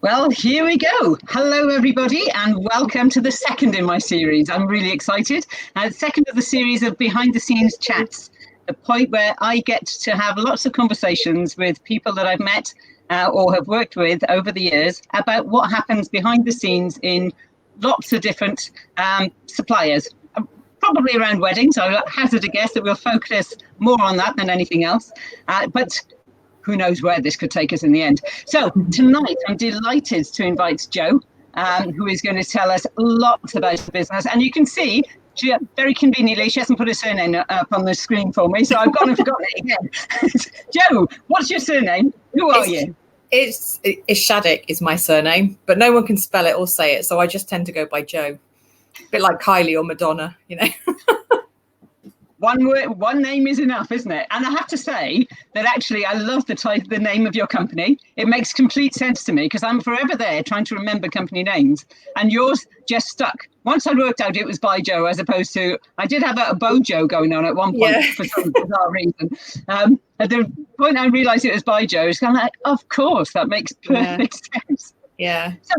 Well, here we go. Hello, everybody, and welcome to the second in my series. I'm really excited. Second of the series of behind the scenes chats, the point where I get to have lots of conversations with people that I've met or have worked with over the years about what happens behind the scenes in lots of different suppliers. Probably around weddings. I hazard a guess that we'll focus more on that than anything else. But who knows where this could take us in the end. So tonight, I'm delighted to invite Jo, who is going to tell us lots about the business. And you can see, very conveniently, she hasn't put her surname up on the screen for me, so I've gone and forgotten it again. Jo, what's your surname? Who are you? It's Shaddick is my surname, but no one can spell it or say it, so I just tend to go by Jo. A bit like Kylie or Madonna, you know. One word, one name is enough, isn't it? And I have to say that actually I love the name of your company. It makes complete sense to me because I'm forever there trying to remember company names, and yours just stuck. Once I worked out it was by Jo, as opposed to, I did have a Bojo going on at one point for some bizarre reason. At the point I realised it was by Jo, it's kind of like, of course, that makes perfect sense. Yeah. So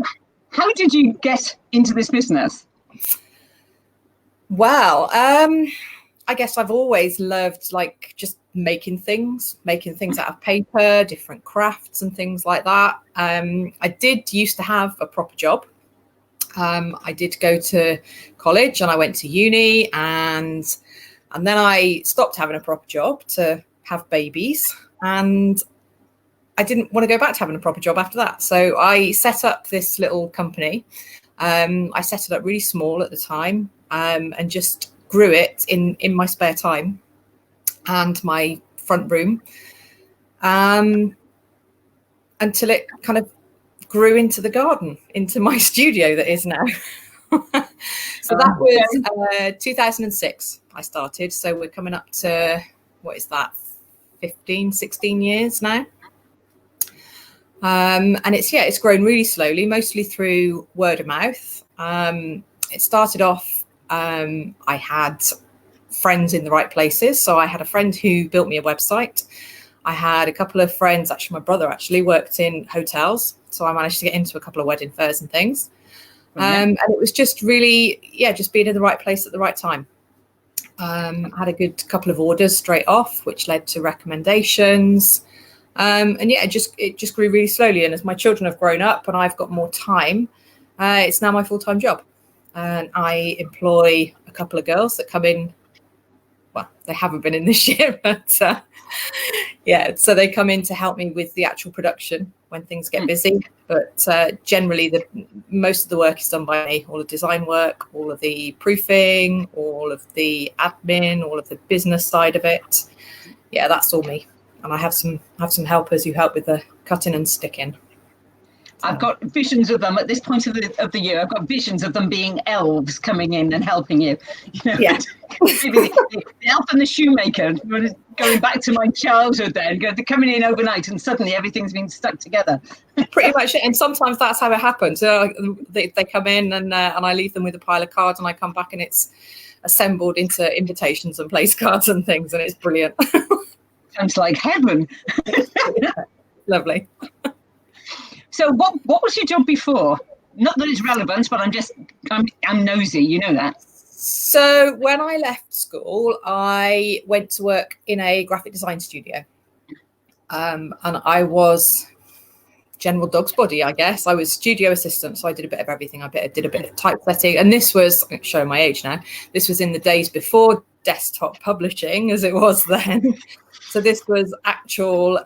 how did you get into this business? Well, I guess I've always loved like just making things out of paper, different crafts and things like that. I did used to have a proper job. I did go to college and I went to uni and then I stopped having a proper job to have babies, and I didn't want to go back to having a proper job after that. So I set up this little company. I set it up really small at the time, and just grew it in my spare time and my front room, until it kind of grew into the garden, into my studio that is now. So that was 2006 I started. So we're coming up to, what is that, 16 years now. And it's grown really slowly, mostly through word of mouth. It started off, I had friends in the right places. So I had a friend who built me a website. I had a couple of friends, actually my brother actually worked in hotels. So I managed to get into a couple of wedding fairs and things. And it was just really, just being in the right place at the right time. I had a good couple of orders straight off, which led to recommendations. It just grew really slowly. And as my children have grown up and I've got more time, it's now my full-time job. And I employ a couple of girls that come in. Well, they haven't been in this year, but so they come in to help me with the actual production when things get busy. But generally, most of the work is done by me. All the design work, all of the proofing, all of the admin, all of the business side of it. Yeah, that's all me. And I have some helpers who help with the cutting and sticking. I've got visions of them at this point of the year. I've got visions of them being elves coming in and helping you. Yeah. Maybe the elf and the shoemaker, going back to my childhood then, they're coming in overnight and suddenly everything's been stuck together. Pretty much. And sometimes that's how it happens. They come in and I leave them with a pile of cards and I come back and it's assembled into invitations and place cards and things, and it's brilliant. Sounds like heaven. Lovely. So what was your job before? Not that it's relevant, but I'm nosy, you know that. So when I left school, I went to work in a graphic design studio. And I was general dog's body, I guess. I was studio assistant, so I did a bit of everything. I did a bit of typesetting. And this was, I'm showing my age now, this was in the days before desktop publishing as it was then. So this was actual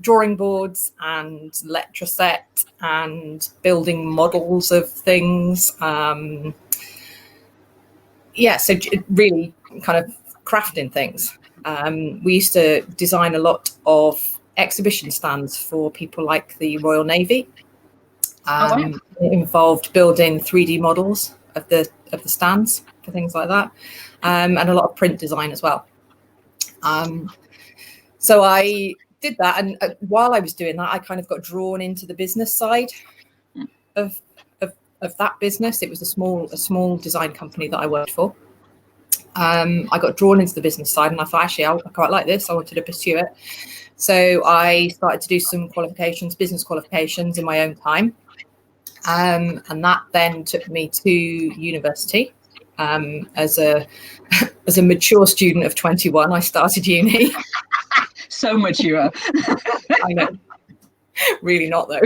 drawing boards and lecture set and building models of things. So really kind of crafting things. We used to design a lot of exhibition stands for people like the Royal Navy. It involved building 3D models of the stands for things like that, and a lot of print design as well. So I did that, and while I was doing that, I kind of got drawn into the business side of that business. It was a small design company that I worked for. I got drawn into the business side, and I thought, actually, I quite like this. I wanted to pursue it. So I started to do some qualifications, business qualifications in my own time. And that then took me to university. As a mature student of 21, I started uni. So mature. I know. Really not, though.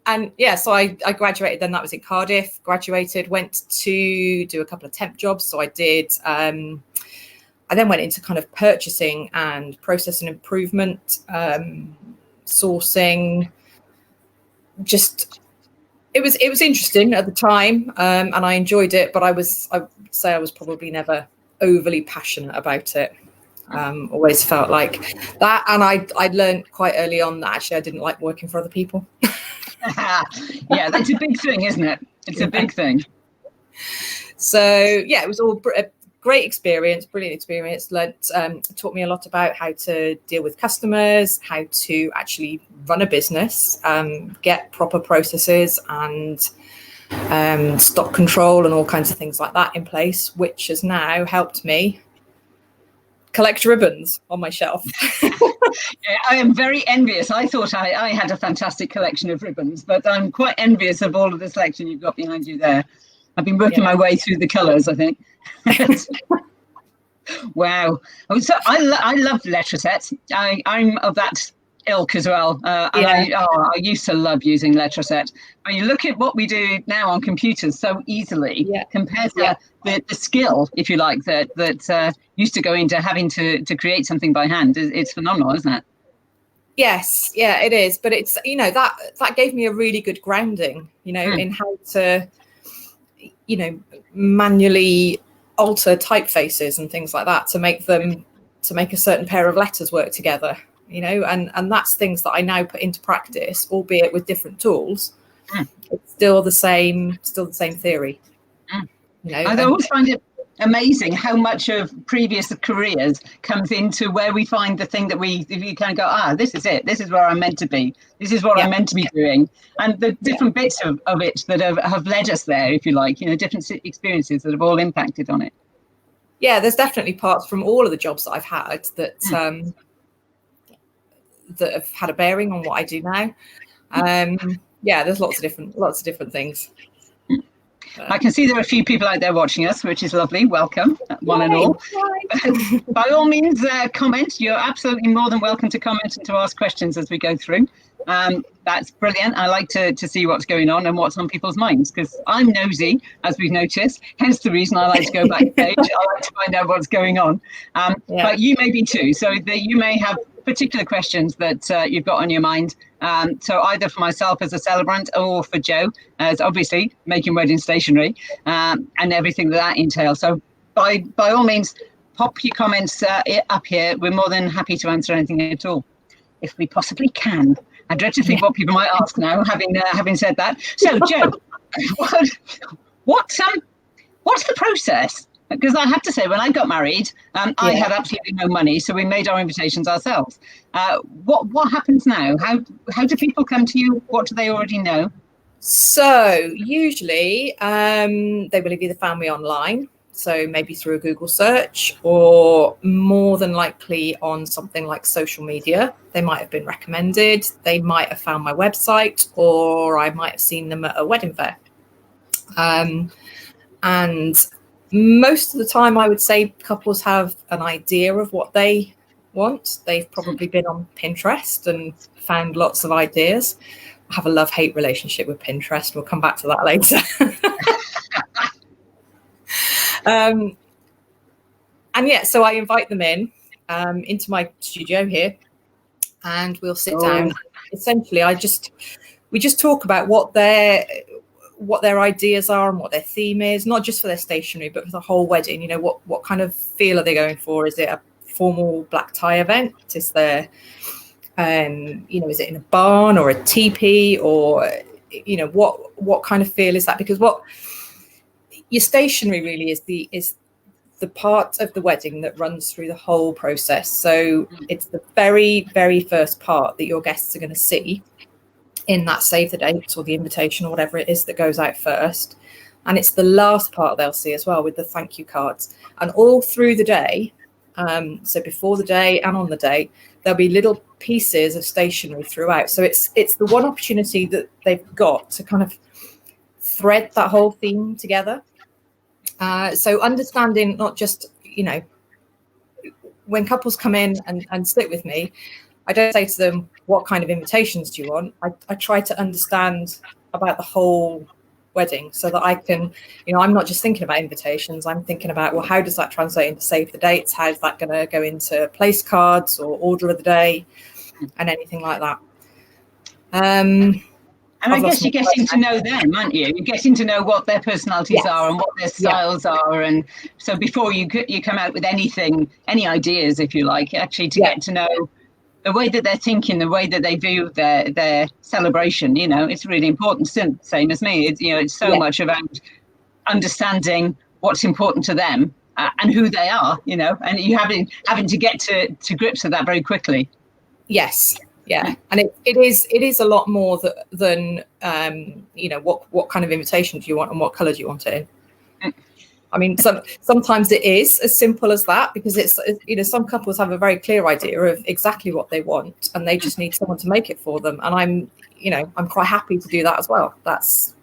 And yeah, so I graduated then. That was in Cardiff. Graduated, went to do a couple of temp jobs. So I did. I then went into kind of purchasing and process and improvement, sourcing. Just it was interesting at the time, and I enjoyed it. But I would say I was probably never overly passionate about it. Always felt like that, and I learned quite early on that actually I didn't like working for other people. Yeah, that's a big thing, isn't it? It's a big thing. So yeah, it was all a great experience, brilliant experience. Taught me a lot about how to deal with customers, how to actually run a business, get proper processes and stock control and all kinds of things like that in place, which has now helped me collect ribbons on my shelf. Yeah, I am very envious. I thought I had a fantastic collection of ribbons, but I'm quite envious of all of the selection you've got behind you there. I've been working my way through the colours, I think. Wow. So I love letter sets. I'm of that ilk as well. And I used to love using letter set. When you look at what we do now on computers so easily compared to the skill, if you like, that used to go into having to create something by hand, it's phenomenal, isn't it? Yes, yeah, it is. But it's, that gave me a really good grounding, in how to, manually alter typefaces and things like that to make a certain pair of letters work together. And that's things that I now put into practice, albeit with different tools. It's still the same theory. I always find it amazing how much of previous careers comes into where we find the thing that we kind of go, this is it. This is where I'm meant to be. This is what I'm meant to be doing. And the different bits of it that have led us there, if you like, different experiences that have all impacted on it. Yeah, there's definitely parts from all of the jobs that I've had that that have had a bearing on what I do now. There's lots of different things. I can see there are a few people out there watching us, which is lovely. Welcome, one and all. By all means, comment. You're absolutely more than welcome to comment and to ask questions as we go through. That's brilliant. I like to see what's going on and what's on people's minds, because I'm nosy, as we've noticed, hence the reason I like to go backstage. I like to find out what's going on. But you may be too, so you may have particular questions that you've got on your mind. So either for myself as a celebrant or for Jo, as obviously making wedding stationery and everything that entails. So by all means, pop your comments up here. We're more than happy to answer anything at all, if we possibly can. I dread to think what people might ask now, having said that. So Jo, what's the process? Because I have to say, when I got married, I had absolutely no money, so we made our invitations ourselves. What happens now? How do people come to you? What do they already know? So usually they will have either found me online, so maybe through a Google search, or more than likely on something like social media. They might have been recommended. They might have found my website, or I might have seen them at a wedding fair. And most of the time, I would say couples have an idea of what they want. They've probably been on Pinterest and found lots of ideas. I have a love-hate relationship with Pinterest. We'll come back to that later. So I invite them into my studio here, and we'll sit down. Essentially, we just talk about what their ideas are and what their theme is, not just for their stationery, but for the whole wedding. What kind of feel are they going for? Is it a formal black tie event? Is there, is it in a barn or a teepee, or, what kind of feel is that? Because what your stationery really is the part of the wedding that runs through the whole process. So it's the very, very first part that your guests are going to see in that save the date or the invitation or whatever it is that goes out first. And it's the last part they'll see as well, with the thank you cards. And all through the day, So before the day and on the day, there'll be little pieces of stationery throughout. So it's the one opportunity that they've got to kind of thread that whole theme together. So understanding not just, when couples come in and sit with me, I don't say to them, what kind of invitations do you want? I try to understand about the whole wedding so that I can, I'm not just thinking about invitations. I'm thinking about, well, how does that translate into save the dates? How's that going to go into place cards or order of the day and anything like that? And I guess you're getting to know them, aren't you? You're getting to know what their personalities are and what their styles are. And so before you come out with anything, any ideas, if you like, actually to get to know the way that they're thinking, the way that they view their celebration, it's really important. Same as me. It's so much about understanding what's important to them and who they are, and you having to get to grips with that very quickly. Yes. Yeah, and it is a lot more than what kind of invitation do you want and what colour do you want it in. I mean, sometimes it is as simple as that, because it's some couples have a very clear idea of exactly what they want and they just need someone to make it for them. And I'm quite happy to do that as well. That's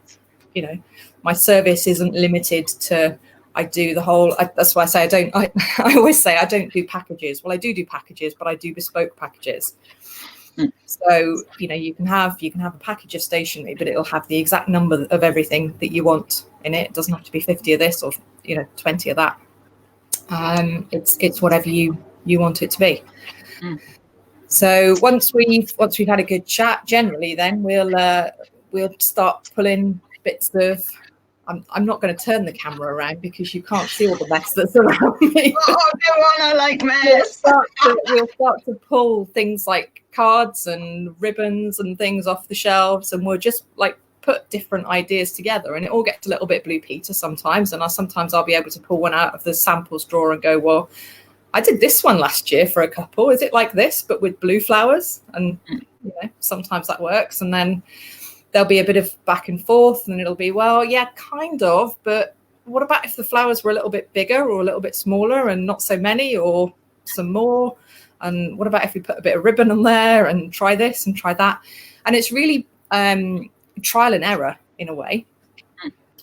my service isn't limited to. I do the whole. That's why I say I always say I don't do packages. Well, I do packages, but I do bespoke packages. So you can have a package of stationery, but it'll have the exact number of everything that you want in it. It doesn't have to be 50 of this or 20 of that. It's whatever you want it to be. So once we've had a good chat, generally then we'll start pulling bits of. I'm not going to turn the camera around because you can't see all the mess that's around me. Oh, go on, I like mess. We'll start to pull things like cards and ribbons and things off the shelves, and we'll just put different ideas together, and it all gets a little bit Blue Peter sometimes. And sometimes I'll be able to pull one out of the samples drawer and go, well, I did this one last year for a couple. Is it like this, but with blue flowers? And sometimes that works. And then there'll be a bit of back and forth, and it'll be, well, yeah, kind of, but what about if the flowers were a little bit bigger or a little bit smaller and not so many or some more? And what about if we put a bit of ribbon on there and try this and try that? And it's really trial and error in a way.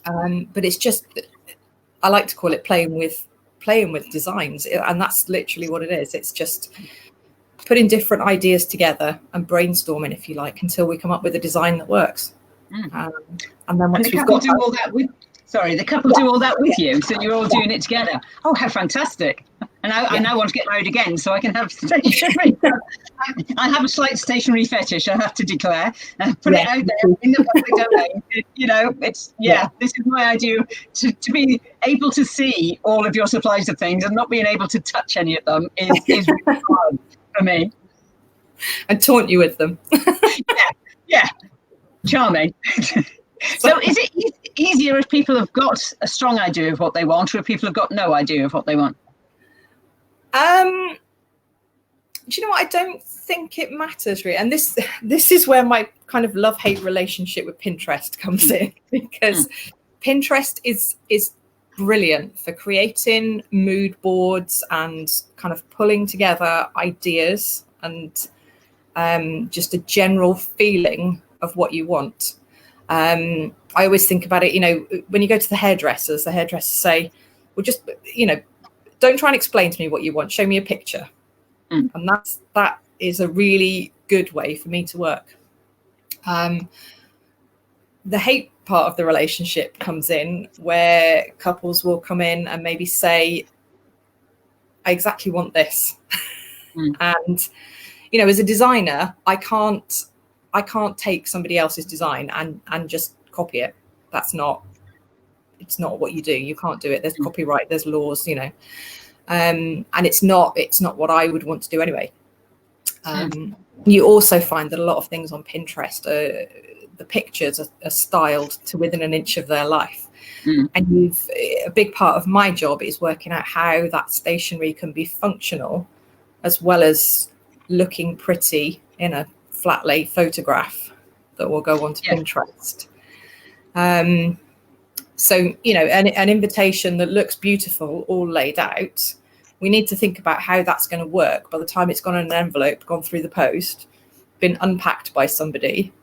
But it's just, I like to call it playing with designs. And that's literally what it is. It's just putting different ideas together and brainstorming, if you like, until we come up with a design that works. And then once we've got do all that with, the couple do all that with you, so you're all doing it together. Oh, how fantastic! And I now want to get married again, so I can have stationery. I have a slight stationery fetish, I have to declare. Put it out there in the public domain. This is my idea, to be able to see all of your supplies of things and not being able to touch any of them is really hard for me. And taunt you with them. yeah, charming. So is it easier if people have got a strong idea of what they want, or if people have got no idea of what they want? Do you know what? I don't think it matters really. And this is where my kind of love-hate relationship with Pinterest comes in, because Pinterest is brilliant for creating mood boards and kind of pulling together ideas and just a general feeling of what you want. I always think about it, when you go to the hairdressers say, well, just, don't try and explain to me what you want. Show me a picture. And that is a really good way for me to work. The hate part of the relationship comes in where couples will come in and maybe say, I exactly want this. And, as a designer, I can't take somebody else's design and just copy it. It's not what you do. You can't do it. There's copyright, there's laws, and it's not what I would want to do anyway. You also find that a lot of things on Pinterest, the pictures are styled to within an inch of their life. And a big part of my job is working out how that stationery can be functional as well as looking pretty in a flat lay photograph that will go onto Pinterest. So, an invitation that looks beautiful all laid out we need to think about how that's going to work by the time it's gone in an envelope, gone through the post, been unpacked by somebody.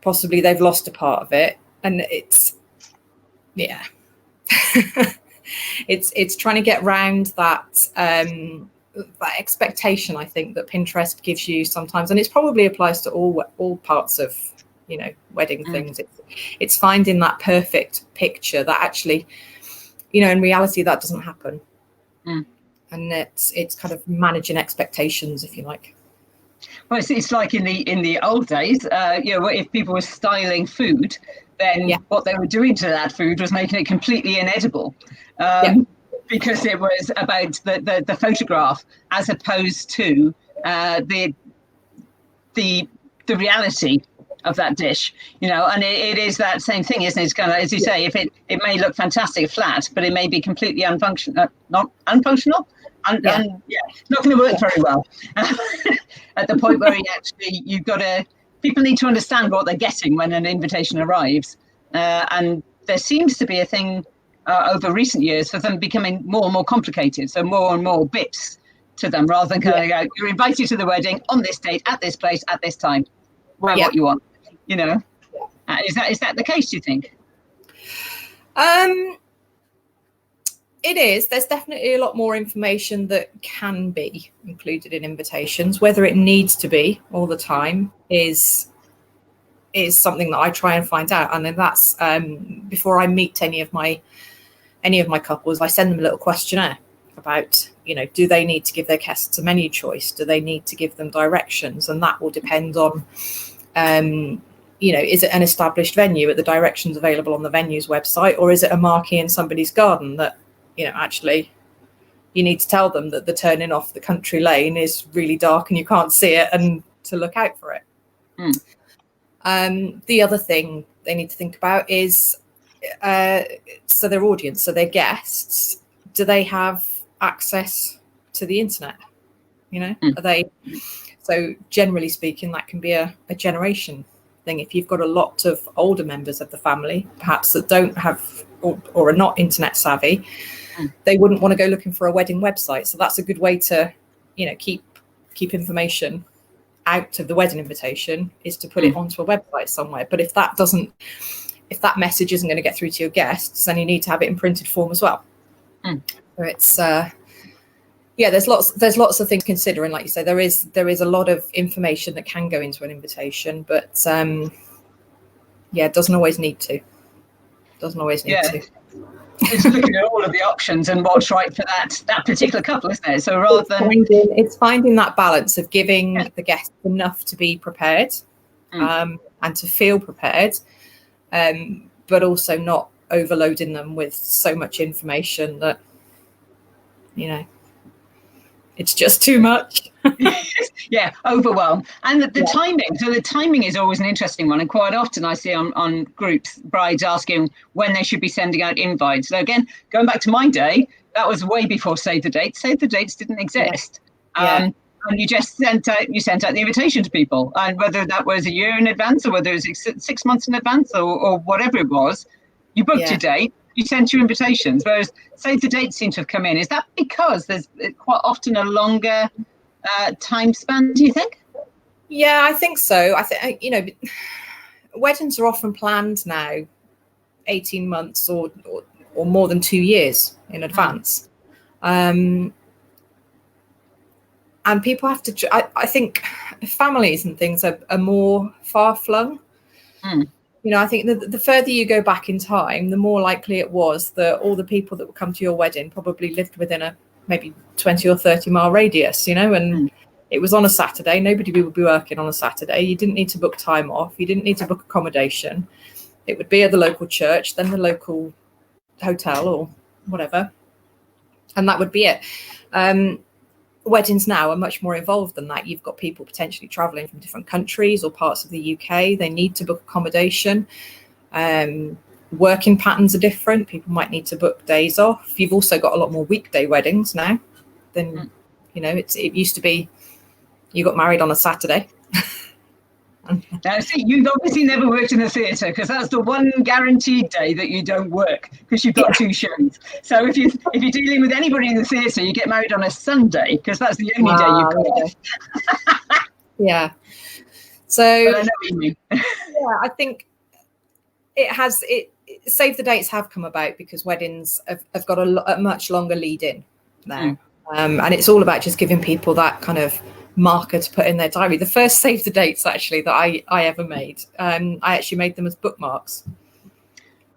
Possibly they've lost a part of it, and it's it's trying to get round that that expectation, I think, that Pinterest gives you sometimes, and it probably applies to all parts of, you know, wedding things. It's finding that perfect picture that actually, you know, in reality that doesn't happen. And it's kind of managing expectations, if you like. Well, it's like in the old days, you know, if people were styling food, then what they were doing to that food was making it completely inedible, because it was about the photograph as opposed to the reality of that dish, you know. And it is that same thing, isn't it? It's kind of, as you say, if it may look fantastic flat, but it may be completely unfunctional, not going to work very well at the point where you've got to, people need to understand what they're getting when an invitation arrives, and there seems to be a thing over recent years for them becoming more and more complicated, so more and more bits to them, rather than kind of go, you're invited to the wedding on this date, at this place, at this time, wear what you want, you know. Is that the case, do you think? It is. There's definitely a lot more information that can be included in invitations. Whether it needs to be all the time is something that I try and find out. And then that's before I meet any of my couples, I send them a little questionnaire about, you know, do they need to give their guests a menu choice? Do they need to give them directions? And that will depend on, you know, is it an established venue? Are the directions available on the venue's website, or is it a marquee in somebody's garden that, you know, actually you need to tell them that the turning off the country lane is really dark and you can't see it, and to look out for it. The other thing they need to think about is, so their audience, so their guests, do they have access to the internet? You know, are they? So generally speaking, that can be a generation thing. If you've got a lot of older members of the family, perhaps that don't have or are not internet savvy, they wouldn't want to go looking for a wedding website. So that's a good way to, you know, keep information out of the wedding invitation, is to put it onto a website somewhere. But if that message isn't going to get through to your guests, then you need to have it in printed form as well. So it's there's lots of things to consider, and like you say, there is a lot of information that can go into an invitation, but it doesn't always need to. It's looking at all of the options and what's right for that particular couple, isn't it? So rather than it's finding that balance of giving the guests enough to be prepared, and to feel prepared, but also not overloading them with so much information that, you know, it's just too much. Overwhelm. And the timing. So the timing is always an interesting one. And quite often I see on groups, brides asking when they should be sending out invites. So again, going back to my day, that was way before Save the Dates. Save the Dates didn't exist. And you just sent out the invitation to people. And whether that was a year in advance, or whether it was 6 months in advance, or whatever it was, you booked your date, you sent your invitations. Whereas Save the Dates seem to have come in. Is that because there's quite often a longer time span, do you think? Yeah, I think so. I think, you know, weddings are often planned now 18 months or more than 2 years in advance. And people have to, I think families and things are more far-flung. You know, I think the further you go back in time, the more likely it was that all the people that would come to your wedding probably lived within a maybe 20 or 30 mile radius, you know, and it was on a Saturday. Nobody would be working on a Saturday. You didn't need to book time off. You didn't need to book accommodation. It would be at the local church, then the local hotel or whatever. And that would be it. Weddings now are much more involved than that. You've got people potentially traveling from different countries or parts of the UK. They need to book accommodation. Working patterns are different. People might need to book days off. You've also got a lot more weekday weddings now than, you know, it used to be you got married on a Saturday. Now, see, you've obviously never worked in a theatre, because that's the one guaranteed day that you don't work, because you've got two shows. So if you're dealing with anybody in the theatre, you get married on a Sunday, because that's the only day you've got off. Yeah. So But I know what you mean. yeah, I think save the dates have come about because weddings have got a much longer lead in now. And it's all about just giving people that kind of marker to put in their diary. The first save the dates actually that I ever made, I actually made them as bookmarks.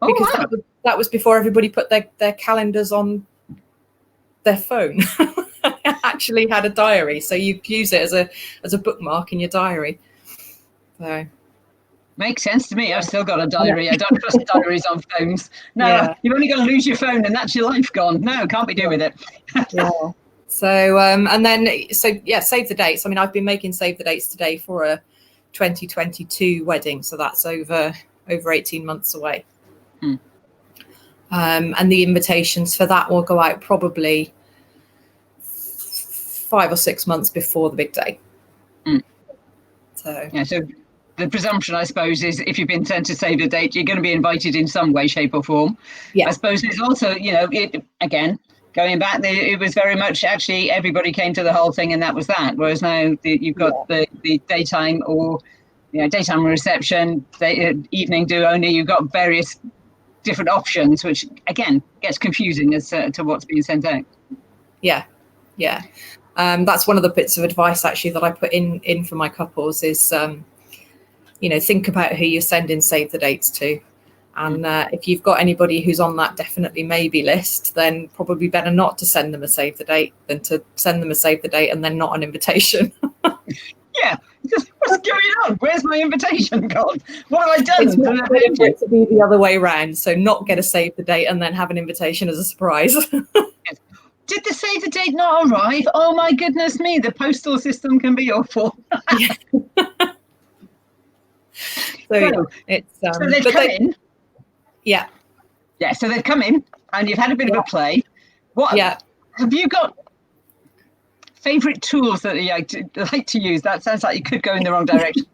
Because that was before everybody put their calendars on their phone. I actually had a diary, so you use it as a bookmark in your diary. So makes sense to me. I've still got a diary. I don't trust diaries on phones. No, you've only got to lose your phone and that's your life gone. No, can't be doing with it. Yeah. So save the dates. I mean, I've been making save the dates today for a 2022 wedding, so that's over 18 months away. And the invitations for that will go out probably 5 or 6 months before the big day. So the presumption, I suppose, is if you've been sent to save the date, you're going to be invited in some way, shape or form. Yeah. I suppose it's also, again, going back, it was very much actually everybody came to the whole thing and that was that. Whereas now you've got the daytime or, daytime reception, evening do only. You've got various different options, which again gets confusing as to what's being sent out. Yeah. That's one of the bits of advice actually that I put in for my couples is, think about who you're sending save the dates to. And if you've got anybody who's on that definitely maybe list, then probably better not to send them a save the date than to send them a save the date and then not an invitation. Yeah, what's going on? Where's my invitation gone? What have I done? It's much better for it to be the other way around. So not get a save the date and then have an invitation as a surprise. Did the save the date not arrive? Oh my goodness me, the postal system can be awful. So they've come in. Yeah. So they've come in and you've had a bit of a play. What have you got favourite tools that you like to use? That sounds like you could go in the wrong direction.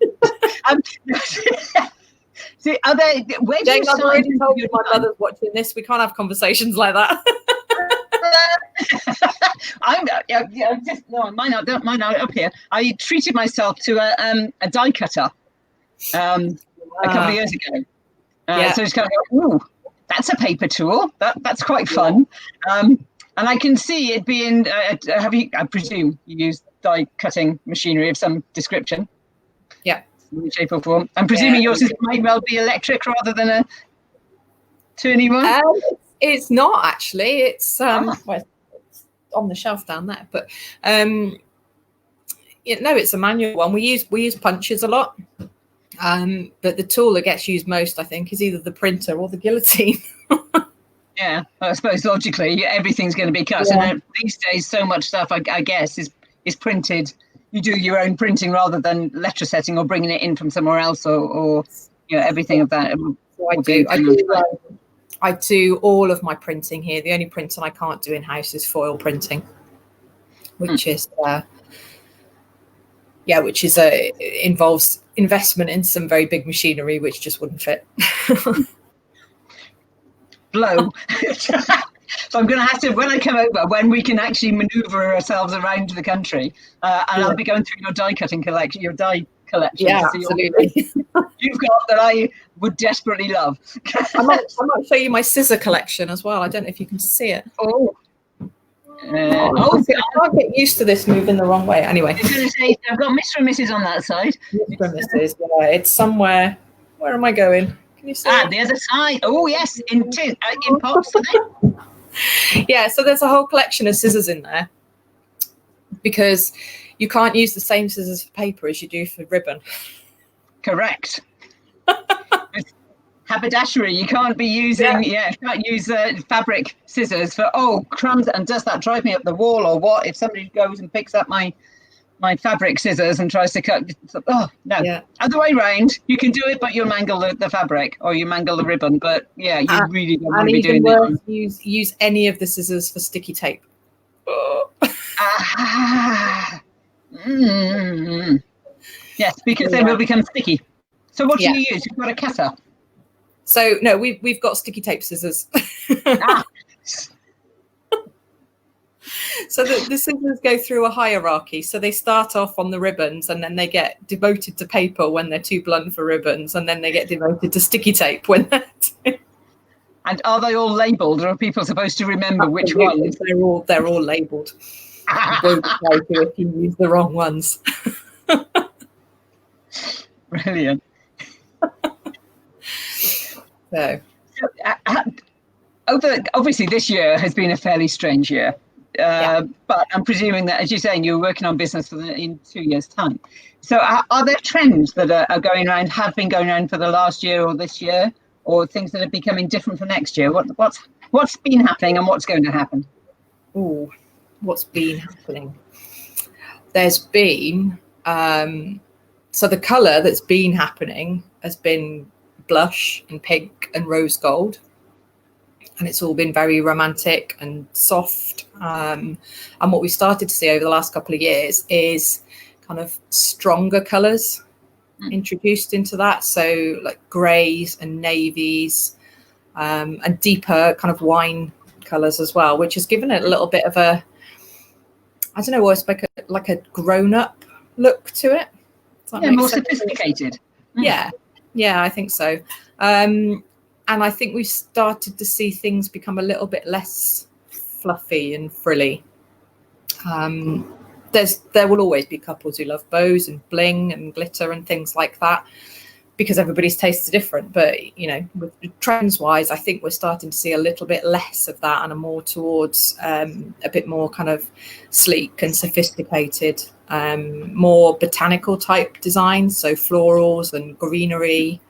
See, where do you I've already told you my mother's watching this. We can't have conversations like that. Mine are up here. I treated myself to a die cutter a couple of years ago. So it's kind of ooh, that's a paper tool. That's quite fun. And I can see it being. I presume you use die cutting machinery of some description. Yeah. In shape or form. I'm presuming yours might well be electric rather than a turny one. It's not actually. It's on the shelf down there, but it's a manual one. We use punches a lot, but the tool that gets used most, I think, is either the printer or the guillotine. Yeah, I suppose logically everything's going to be cut. And these days, so much stuff, I guess, is printed. You do your own printing rather than letter setting or bringing it in from somewhere else, or everything of that. So I do all of my printing here. The only printing I can't do in-house is foil printing, which involves investment in some very big machinery, which just wouldn't fit. Blow. So I'm going to have to, when I come over, when we can actually manoeuvre ourselves around the country, and I'll be going through your die cutting collection, your die collection. Yeah, absolutely. You've got that I would desperately love. I might show you my scissor collection as well. I don't know if you can see it. I can't get used to this moving the wrong way. Anyway, I was going to say, I've got Mr. and Mrs. on that side. Mr. and Mrs. Yeah, it's somewhere. Where am I going? Can you see? The other side. Oh yes, in pots. Yeah, so there's a whole collection of scissors in there because you can't use the same scissors for paper as you do for ribbon. Correct. Haberdashery, you can't be using, you can't use fabric scissors for, crumbs, and does that drive me up the wall or what? If somebody goes and picks up my fabric scissors and tries to cut, no. Yeah. Other way round, you can do it, but you'll mangle the fabric or you mangle the ribbon. But you really don't want to be doing that. Use any of the scissors for sticky tape. Yes, because they will become sticky. So what do Yeah. you use? You've got a cutter. So no, we've got sticky tape scissors. Ah. So the scissors go through a hierarchy. So they start off on the ribbons, and then they get devoted to paper when they're too blunt for ribbons, and then they get devoted to sticky tape when they're too... And are they all labelled, or are people supposed to remember which ones? They're all labelled. If you use the wrong ones. Brilliant. So obviously this year has been a fairly strange year. But I'm presuming that, as you're saying, you're working on business in 2 years' time. So are there trends that are going around, have been going around for the last year or this year, or things that are becoming different for next year? What's been happening and what's going to happen? Oh, what's been happening? There's been so the colour that's been happening has been blush and pink and rose gold. And it's all been very romantic and soft. And what we started to see over the last couple of years is kind of stronger colours introduced into that. So like greys and navies and deeper kind of wine colours as well, which has given it a little bit of a, I don't know, almost like a grown-up look to it. Yeah, more sophisticated. Yeah, I think so. And I think we've started to see things become a little bit less fluffy and frilly. There will always be couples who love bows and bling and glitter and things like that, because everybody's tastes are different. But, with trends-wise, I think we're starting to see a little bit less of that and a more towards a bit more kind of sleek and sophisticated, more botanical type designs. So florals and greenery.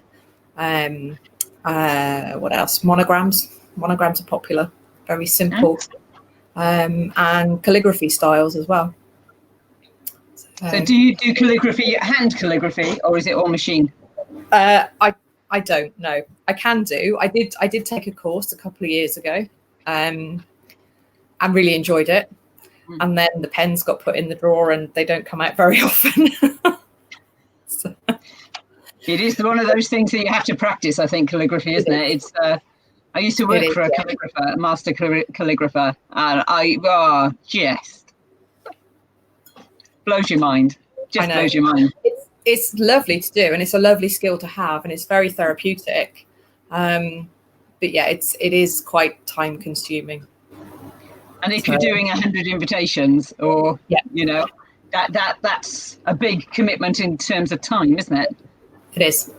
What else? Monograms are popular, very simple. And calligraphy styles as well. So do you do calligraphy, hand calligraphy, or is it all machine? I don't know. I can do. I did take a course a couple of years ago, and really enjoyed it. And then the pens got put in the drawer, and they don't come out very often. So. It is one of those things that you have to practice, I think, calligraphy, isn't it? It's. I used to work for a calligrapher, a master calligrapher, and just blows your mind. Just blows your mind. It's lovely to do, and it's a lovely skill to have, and it's very therapeutic. But yeah, it is quite time consuming. And if you're doing 100 invitations, or that's a big commitment in terms of time, isn't it? It is.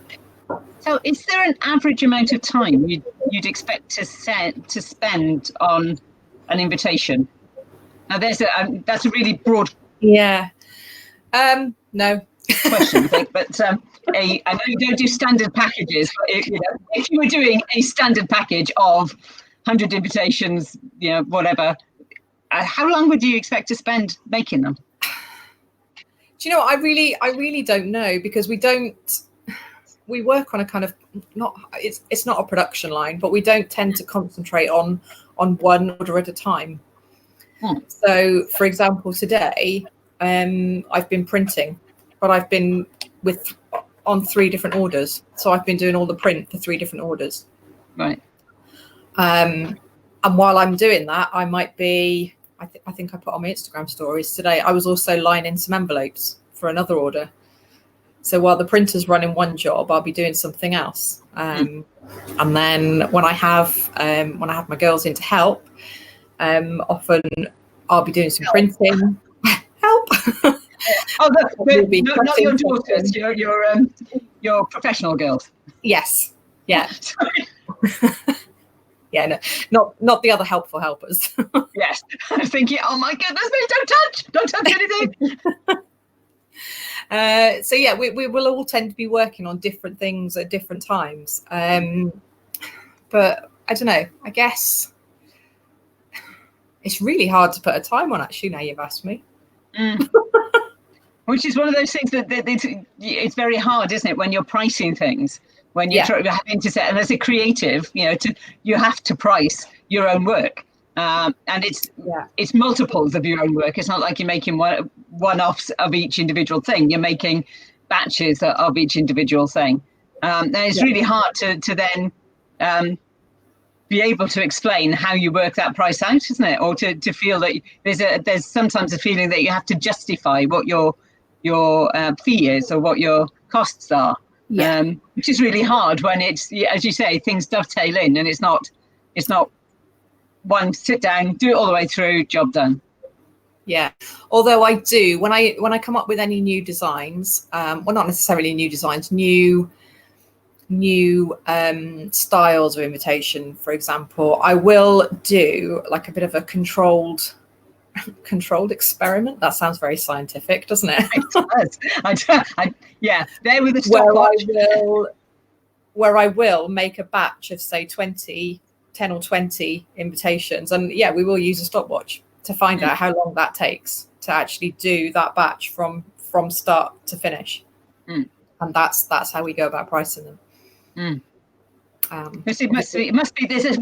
So, is there an average amount of time you'd expect to spend on an invitation? Now, that's a really broad. Yeah. No. Question, I think, but I know you don't do standard packages. But if you were doing a standard package of 100 invitations, whatever, how long would you expect to spend making them? Do you know what? I really don't know, because we work on a kind of it's not a production line, but we don't tend to concentrate on one order at a time. So, for example, today I've been printing, but I've been on 3 different orders. So I've been doing all the print for 3 different orders. Right. And while I'm doing that, I might be, I think I put on my Instagram stories today, I was also lining some envelopes for another order. So while the printer's running one job, I'll be doing something else. And then when I have my girls in to help, often I'll be doing some printing. Help! Not your daughters, your professional girls. Yes. Yeah. Yeah, no, not the other helpful helpers. Yes. I was thinking, oh my goodness, don't touch anything. So yeah, we will all tend to be working on different things at different times. But I don't know, I guess it's really hard to put a time on, actually, now you've asked me. Which is one of those things that it's very hard, isn't it, when you're pricing things, when you're having to set, and as a creative, you have to price your own work. And it's multiples of your own work. It's not like you're making one-offs of each individual thing. You're making batches of each individual thing. And it's really hard to then be able to explain how you work that price out, isn't it? Or to feel that there's sometimes a feeling that you have to justify what your fee is or what your costs are, which is really hard when it's, as you say, things dovetail in, and it's not one sit down, do it all the way through, job done. Yeah, although I do, when I come up with any new designs, well, not necessarily new designs, new styles of invitation, for example, I will do like a bit of a controlled experiment. That sounds very scientific, doesn't it? It does. There with the stopwatch. Where I will make a batch of, say, 10 or 20 invitations, and we will use a stopwatch to find out how long that takes to actually do that batch from start to finish. And that's how we go about pricing them. It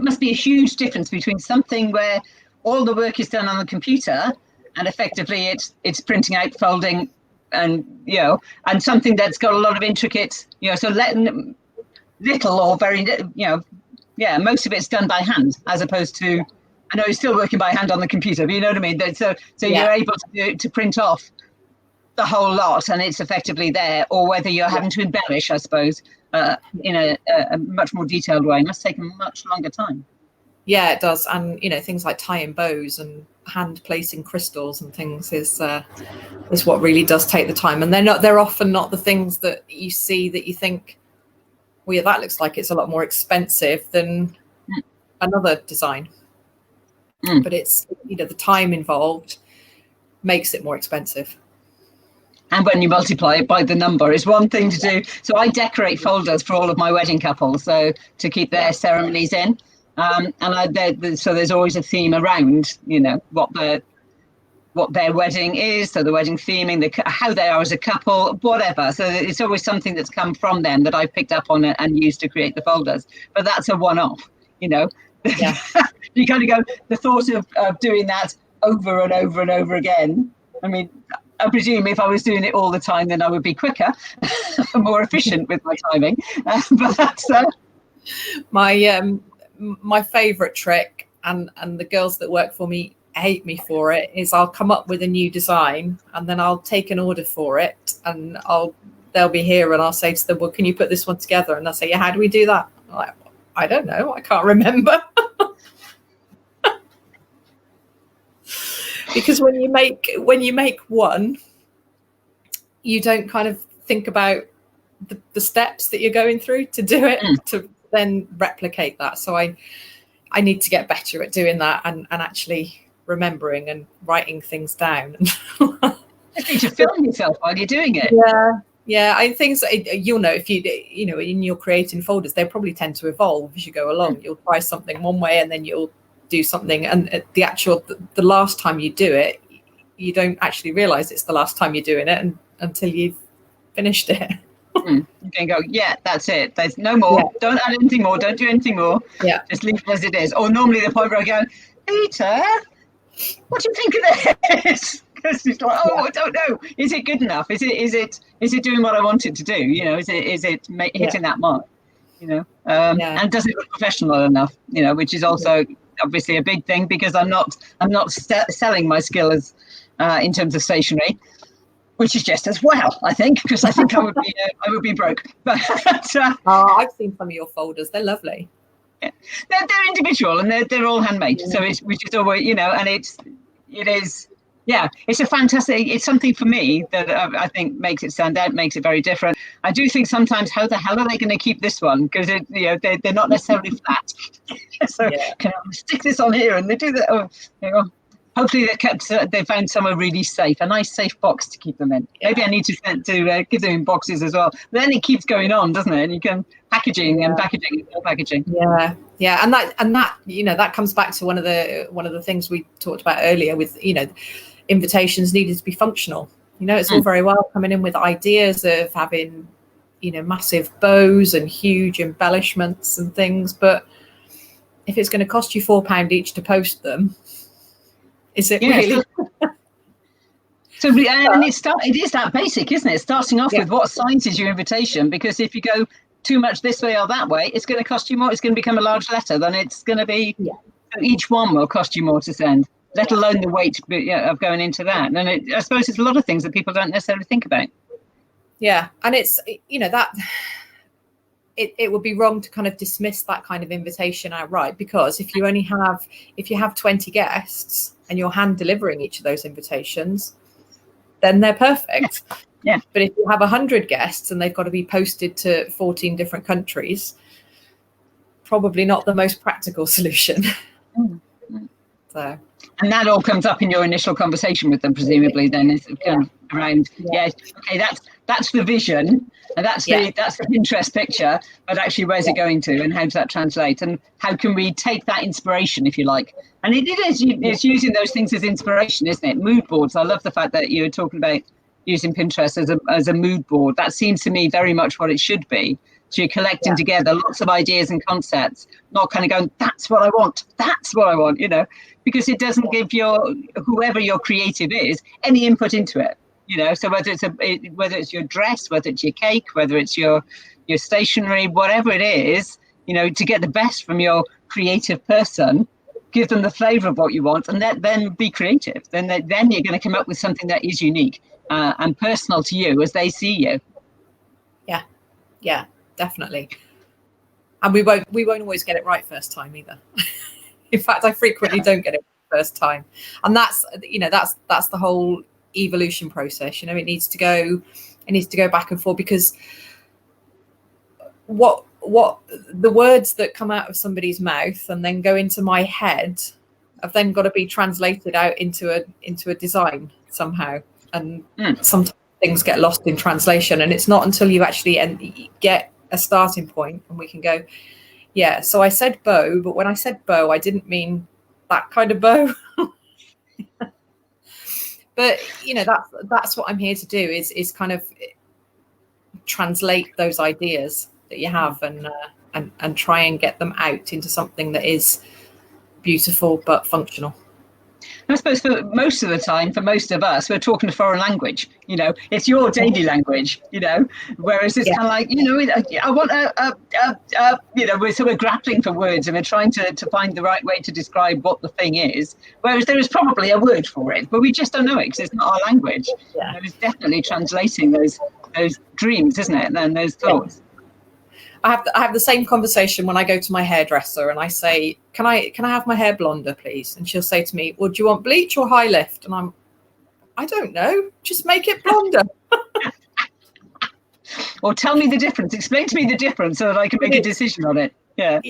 must be a huge difference between something where all the work is done on the computer and effectively it's printing out, folding, and and something that's got a lot of intricate, so little or very, most of it's done by hand, as opposed to, I know you're still working by hand on the computer, but you know what I mean. So you're able to print off the whole lot, and it's effectively there. Or whether you're having to embellish, I suppose, in a much more detailed way. It must take a much longer time. Yeah, it does. And things like tying bows and hand placing crystals and things is what really does take the time. And they're often not the things that you see that you think, well, that looks like it's a lot more expensive than another design. But it's the time involved makes it more expensive. And when you multiply it by the number, it's one thing to do. So I decorate folders for all of my wedding couples, so to keep their ceremonies in. So there's always a theme around, what their wedding is, so the wedding theming, how they are as a couple, whatever. So it's always something that's come from them that I've picked up on it and used to create the folders. But that's a one-off, Yeah. You kind of go, the thought of doing that over and over and over again. I mean, I presume if I was doing it all the time, then I would be quicker, more efficient with my timing. But that's my favourite trick, and the girls that work for me hate me for it, is I'll come up with a new design and then I'll take an order for it, and they'll be here and I'll say to them, well, can you put this one together? And they'll say, yeah, how do we do that? I'm like, I don't know, I can't remember. Because when you make one, you don't kind of think about the steps that you're going through to do it, to then replicate that. So I need to get better at doing that and actually remembering and writing things down. You need to film yourself while you're doing it. Yeah. Things you'll know if in your creating folders, they probably tend to evolve as you go along. You'll try something one way and then you'll do something, and the last time you do it, you don't actually realize it's the last time you're doing it until you've finished it. You can go, that's it, there's no more, don't add anything more, don't do anything more, just leave it as it is. Or normally the point where I go, Peter, what do you think of this? Because it's like, I don't know, is it good enough, is it doing what I want it to do, is it hitting that mark, and does it look professional enough, which is also obviously a big thing, because I'm not selling my skill as in terms of stationery, which is just as well, I think, because I think I would be broke. But I've seen some of your folders; they're lovely. Yeah. They're individual and they're all handmade. So which is always, and it is. Yeah, it's a fantastic. It's something for me that I think makes it stand out, makes it very different. I do think sometimes, how the hell are they going to keep this one? Because they're not necessarily flat. So can I stick this on here? And they do that. Hopefully they found somewhere really safe, a nice safe box to keep them in. Maybe I need to give them in boxes as well. But then it keeps going on, doesn't it? And you can packaging and packaging and more packaging. Yeah, and that comes back to one of the things we talked about earlier with invitations needed to be functional. It's all very well coming in with ideas of having massive bows and huge embellishments and things, but if it's going to cost you £4 each to post them, is it really? So, and it is that basic, isn't it? Starting off with what size is your invitation? Because if you go too much this way or that way, it's going to cost you more. It's going to become a large letter. Then it's going to be, each one will cost you more to send, let alone the weight of going into that. And I suppose it's a lot of things that people don't necessarily think about. Yeah. And it's, that it would be wrong to kind of dismiss that kind of invitation outright, because if you have 20 guests and you're hand delivering each of those invitations, then they're perfect. Yeah. But if you have 100 guests and they've got to be posted to 14 different countries, probably not the most practical solution. So, and that all comes up in your initial conversation with them, presumably. Then is kind of around, okay, that's the vision, and that's the Pinterest picture. But actually, where's it going to, and how does that translate, and how can we take that inspiration, if you like? And it's using those things as inspiration, isn't it? Mood boards. I love the fact that you were talking about using Pinterest as a mood board. That seems to me very much what it should be. So you're collecting together lots of ideas and concepts, not kind of going, that's what I want, because it doesn't give whoever your creative is any input into it. So whether it's your dress, whether it's your cake, whether it's your stationery, whatever it is, to get the best from your creative person, give them the flavor of what you want, and then be creative. Then you're going to come up with something that is unique and personal to you as they see you. Yeah, definitely. And we won't always get it right first time either. In fact, I frequently don't get it first time, and that's the whole evolution process. It needs to go back and forth, because what the words that come out of somebody's mouth and then go into my head have then got to be translated out into a design somehow, and sometimes things get lost in translation, and it's not until you actually get a starting point and we can go, so I said bow, but when I said bow I didn't mean that kind of bow. But that's what I'm here to do, is kind of translate those ideas that you have and try and get them out into something that is beautiful but functional. I suppose for most of the time, for most of us, we're talking a foreign language. It's your daily language. Whereas it's kind of like, I want we're grappling for words, and we're trying to find the right way to describe what the thing is. Whereas there is probably a word for it, but we just don't know it because it's not our language. It's definitely translating those dreams, isn't it? And then those thoughts. I have the same conversation when I go to my hairdresser and I say, can I have my hair blonder, please? And she'll say to me, well, do you want bleach or high lift? And I don't know, just make it blonder. Or tell me the difference. Explain to me the difference so that I can make a decision on it. Yeah.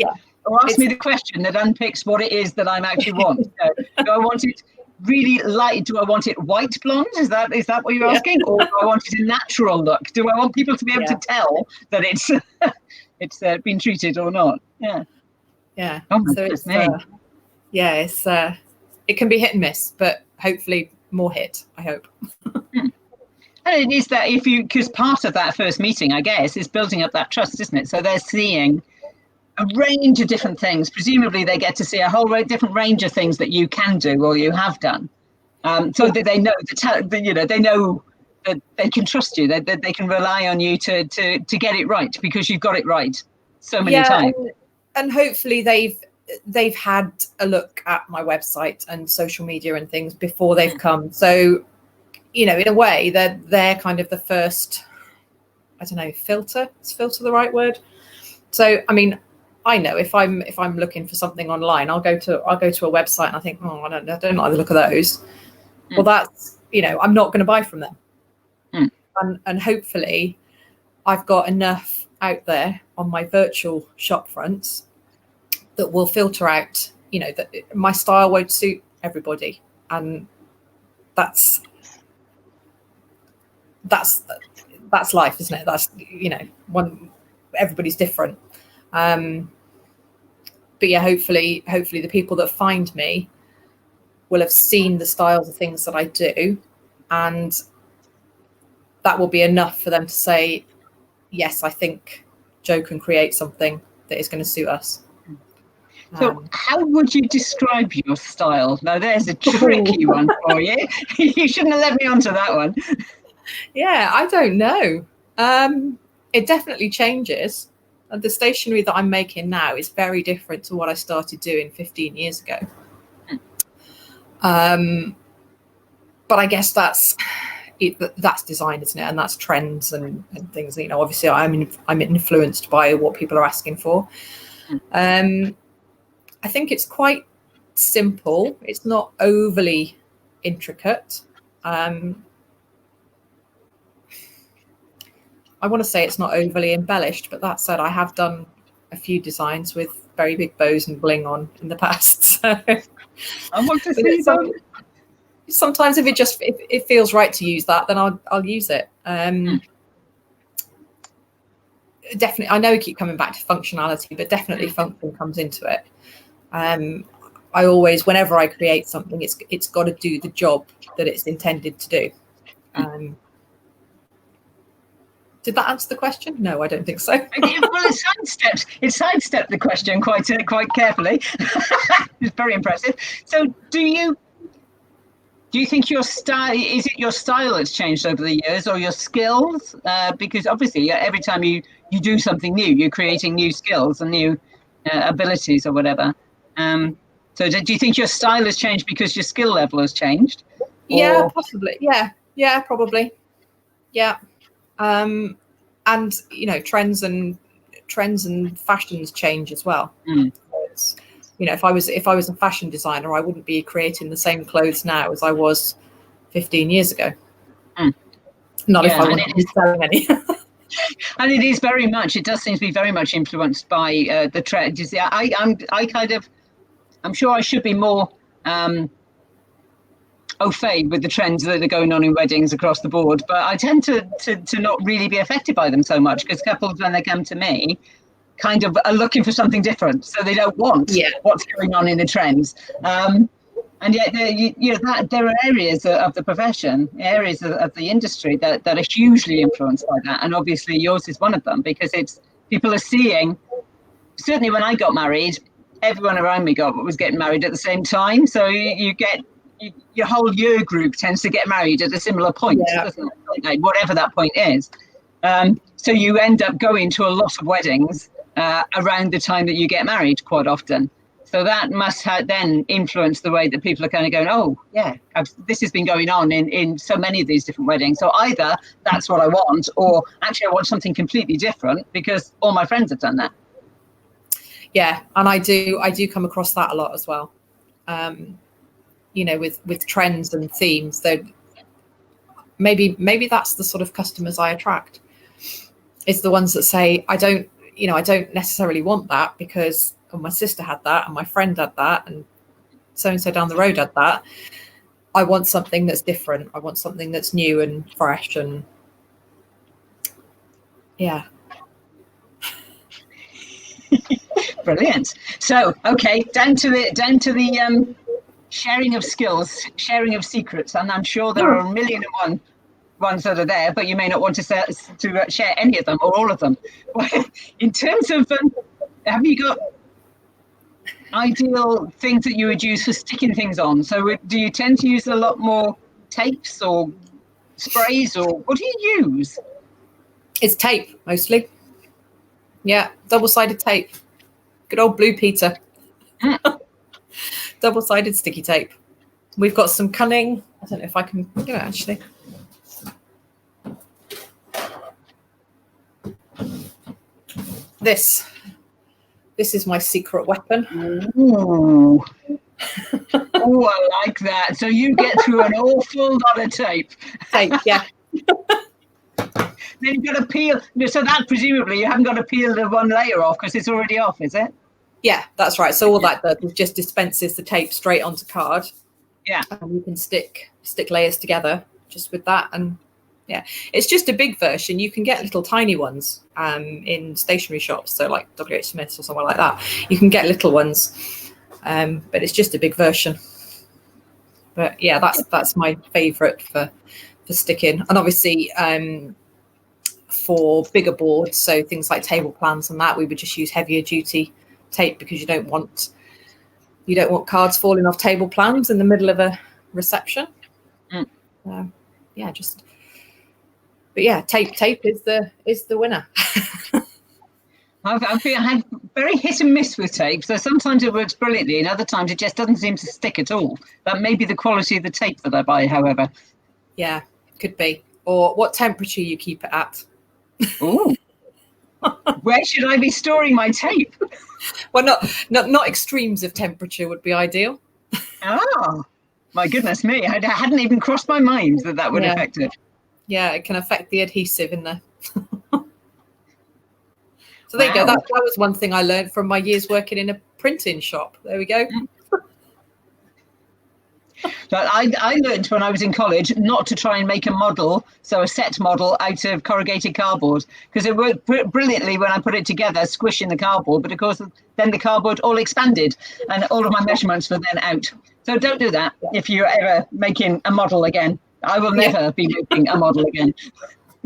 Or ask me the question that unpicks what it is that I'm actually want. Do I want it really light? Do I want it white blonde? Is that what you're asking? Or do I want it a natural look? Do I want people to be able to tell that it's it's been treated or not? Yeah. Oh my so goodness. It can be hit and miss, but hopefully more hit, I hope. And it is that because part of that first meeting, I guess, is building up that trust, isn't it? So they're seeing a range of different things. Presumably they get to see a whole different range of things that you can do or you have done. So that they know they know that they can trust you, that they can rely on you to get it right, because you've got it right so many times. And hopefully they've had a look at my website and social media and things before they've come. So, in a way, they're kind of the first, I don't know, filter. Is filter the right word? So, I mean, I know if I'm looking for something online, I'll go to a website and I think, I don't like the look of those. Well, that's, I'm not going to buy from them. And hopefully I've got enough out there on my virtual shop fronts that will filter out, that my style won't suit everybody. And that's life, isn't it? That's, everybody's different. But hopefully the people that find me will have seen the styles of things that I do, and that will be enough for them to say, yes, I think Jo can create something that is going to suit us. So how would you describe your style? Now, there's a tricky one for you. You shouldn't have led me on to that one. Yeah, I don't know. It definitely changes. The stationery that I'm making now is very different to what I started doing 15 years ago. But I guess that's design, isn't it? And that's trends and things. You know, obviously, I'm influenced by what people are asking for. I think it's quite simple. It's not overly intricate. I want to say it's not overly embellished, but that said, I have done a few designs with very big bows and bling on in the past. So I want to see that. Sometimes if it feels right to use that, then I'll use it. Definitely, I know we keep coming back to functionality, but definitely function comes into it. I always, whenever I create something, it's got to do the job that it's intended to do. Did that answer the question? No, I don't think so. Well, it sidestepped the question quite carefully. It's very impressive. So, do you think your style, is it your style that's changed over the years, or your skills? Because obviously, every time you do something new, you're creating new skills and new abilities or whatever. So, do you think your style has changed because your skill level has changed? Yeah, possibly. Yeah, probably. Yeah. And you know, trends and fashions change as well. So you know, if I was a fashion designer, I wouldn't be creating the same clothes now as I was 15 years ago. Not if I wanted to be selling any. And it is very much. It does seem to be very much influenced by the trend. You see, I'm sure I should be more au fait with the trends that are going on in weddings across the board, but I tend to not really be affected by them so much, because couples, when they come to me, kind of are looking for something different, so they don't want what's going on in the trends. And yet, there are areas of the profession, areas of the industry that are hugely influenced by that, and obviously yours is one of them, because people are seeing. Certainly, when I got married, everyone around me was getting married at the same time, so you get. Your whole year group tends to get married at a similar point, doesn't it? Like, whatever that point is. So you end up going to a lot of weddings around the time that you get married quite often. So that must have then influenced the way that people are kind of going, oh, yeah, this has been going on in so many of these different weddings. So either that's what I want, or actually I want something completely different because all my friends have done that. Yeah, and I do come across that a lot as well. You know, with trends and themes, though, maybe that's the sort of customers I attract. It's the ones that say, I don't necessarily want that because my sister had that and my friend had that and so down the road had that. I want something that's different. I want something that's new and fresh, and yeah. Brilliant. So, okay, down to the sharing of skills, sharing of secrets, and I'm sure there are a million and one ones that are there, but you may not want to share any of them or all of them. In terms of, have you got ideal things that you would use for sticking things on? So do you tend to use a lot more tapes or sprays, or what do you use? It's tape mostly. Yeah, double-sided tape. Good old Blue Peter. Double-sided sticky tape. We've got some cunning. I don't know if I can do it actually. This is my secret weapon. Ooh. Oh, I like that. So you get through an awful lot of tape. Tape, yeah. Then you've got to peel. So that presumably you haven't got to peel the one layer off because it's already off, is it? Yeah, that's right. So all that just dispenses the tape straight onto card. Yeah. And you can stick layers together just with that. And yeah, it's just a big version. You can get little tiny ones in stationery shops. So like WH Smith's or somewhere like that. You can get little ones, but it's just a big version. But yeah, that's my favourite for sticking. And obviously for bigger boards, so things like table plans and that, we would just use heavier duty tape because you don't want cards falling off table plans in the middle of a reception. Tape is the winner. I've had very hit and miss with tape. So sometimes it works brilliantly, and other times it just doesn't seem to stick at all. That may be the quality of the tape that I buy, however. Yeah, could be. Or what temperature you keep it at. Ooh. Where should I be storing my tape? Well, not extremes of temperature would be ideal. Oh, my goodness me. I hadn't even crossed my mind that would affect it. Yeah, it can affect the adhesive in there. So there you go. That was one thing I learned from my years working in a printing shop. There we go. But I learned when I was in college not to try and make a set model out of corrugated cardboard, because it worked brilliantly when I put it together, squishing the cardboard. But of course, then the cardboard all expanded and all of my measurements were then out. So don't do that if you're ever making a model again. I will never be making a model again.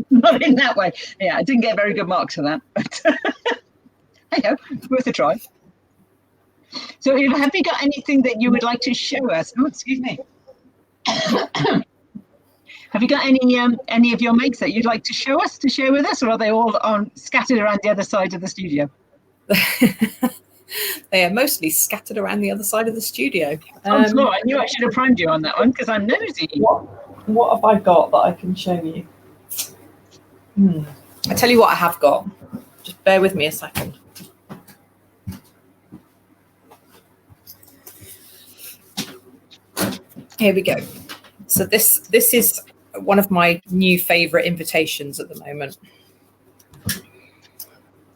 Not in that way. Yeah, I didn't get very good marks for that. But hey, worth a try. So have you got anything that you would like to show us? Oh, excuse me. Have you got any of your makes that you'd like to share with us, or are they all scattered around the other side of the studio? They are mostly scattered around the other side of the studio. I knew I should have primed you on that one because I'm nosy. What have I got that I can show you? I tell you what I have got. Just bear with me a second. Here we go. So this is one of my new favorite invitations at the moment.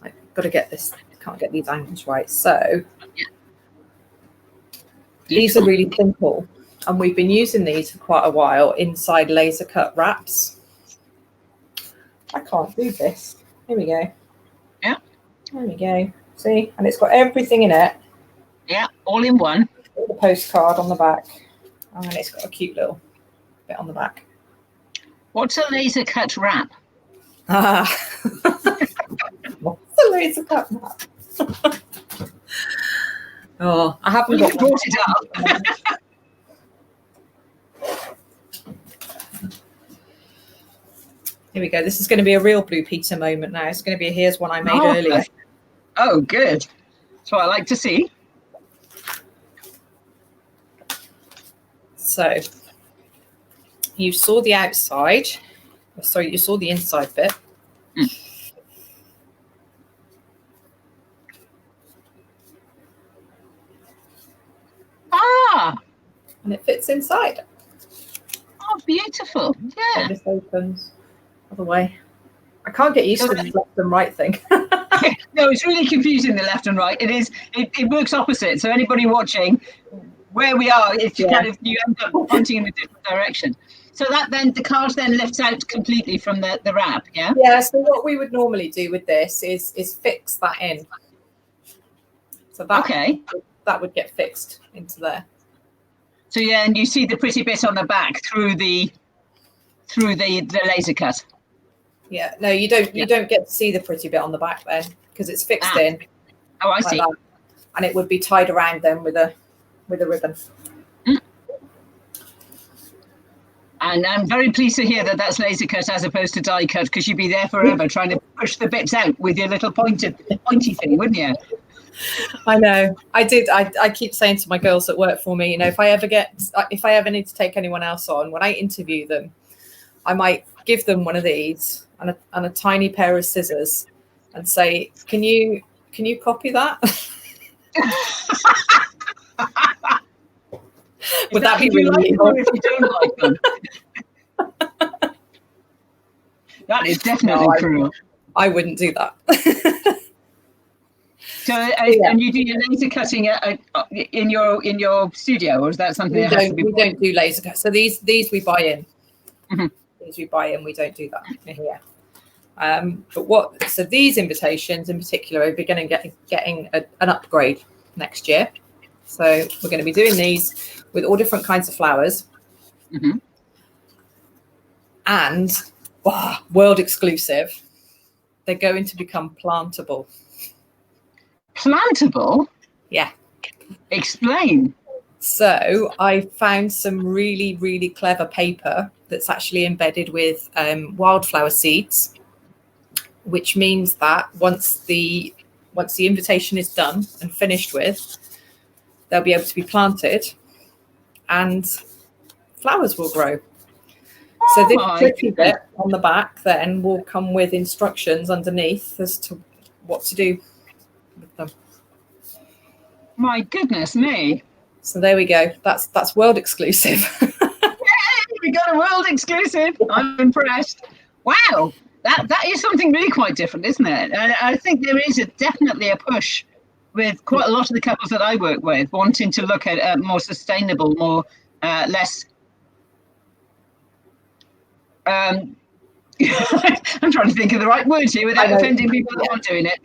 I've got to get this. I can't get these angles right. So these are really simple, and we've been using these for quite a while inside laser cut wraps. I can't do this. Here we go. Yeah. There we go. See? And it's got everything in it. Yeah, all in one. The postcard on the back. And it's got a cute little bit on the back. What's a laser cut wrap? What's a laser cut wrap? Oh, I haven't brought it up. Here we go. This is going to be a real Blue Peter moment now. It's going to be here's one I made earlier. Oh, good. That's what I like to see. So you saw the outside. Sorry, you saw the inside bit. And it fits inside. Oh, beautiful. Yeah. This opens other way. I can't get used to the left and right thing. No, it's really confusing, the left and right. It works opposite. So anybody watching, where we are, it's kind of, you end up pointing in a different direction. So that then the card then lifts out completely from the wrap, yeah? Yeah, so what we would normally do with this is fix that in. So that would get fixed into there. So yeah, and you see the pretty bit on the back through the laser cut. Yeah, no, you don't get to see the pretty bit on the back then because it's fixed in. Oh, I see. That. And it would be tied around then with a ribbon. And I'm very pleased to hear that that's laser cut as opposed to die cut, because you'd be there forever trying to push the bits out with your little pointy thing, wouldn't you? I know. I keep saying to my girls that work for me, you know, if I ever need to take anyone else on, when I interview them, I might give them one of these and a tiny pair of scissors and say, can you copy that? Would that be really like, or if you don't like them? That is definitely cruel. I wouldn't do that. So, and you do your laser cutting in your studio, or is that something that has to be? We don't do laser cut. So these we buy in. Mm-hmm. These we buy in. We don't do that here. So these invitations in particular are beginning getting an upgrade next year. So we're going to be doing these with all different kinds of flowers, and world exclusive. They're going to become plantable. Plantable? Yeah. Explain. So I found some really, really clever paper that's actually embedded with wildflower seeds, which means that once the invitation is done and finished with, they'll be able to be planted and flowers will grow. So this tricky bit on the back then will come with instructions underneath as to what to do with them. My goodness me. So there we go. That's world exclusive. Yay, we got a world exclusive. I'm impressed. Wow. That is something really quite different, isn't it? And I think there is definitely a push with quite a lot of the couples that I work with wanting to look at more sustainable, more less. I'm trying to think of the right words here without offending people that aren't doing it.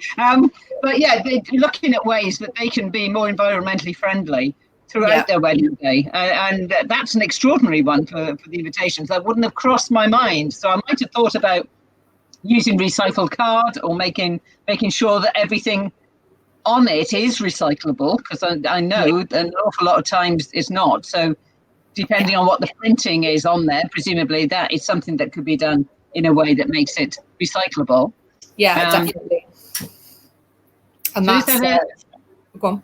But yeah, they're looking at ways that they can be more environmentally friendly throughout their wedding day. And that's an extraordinary one for the invitations. That wouldn't have crossed my mind. So I might have thought about using recycled card or making sure that everything on it is recyclable, because I know that an awful lot of times it's not. So depending on what the printing is on there, presumably that is something that could be done in a way that makes it recyclable. Yeah, definitely. And so that's go on.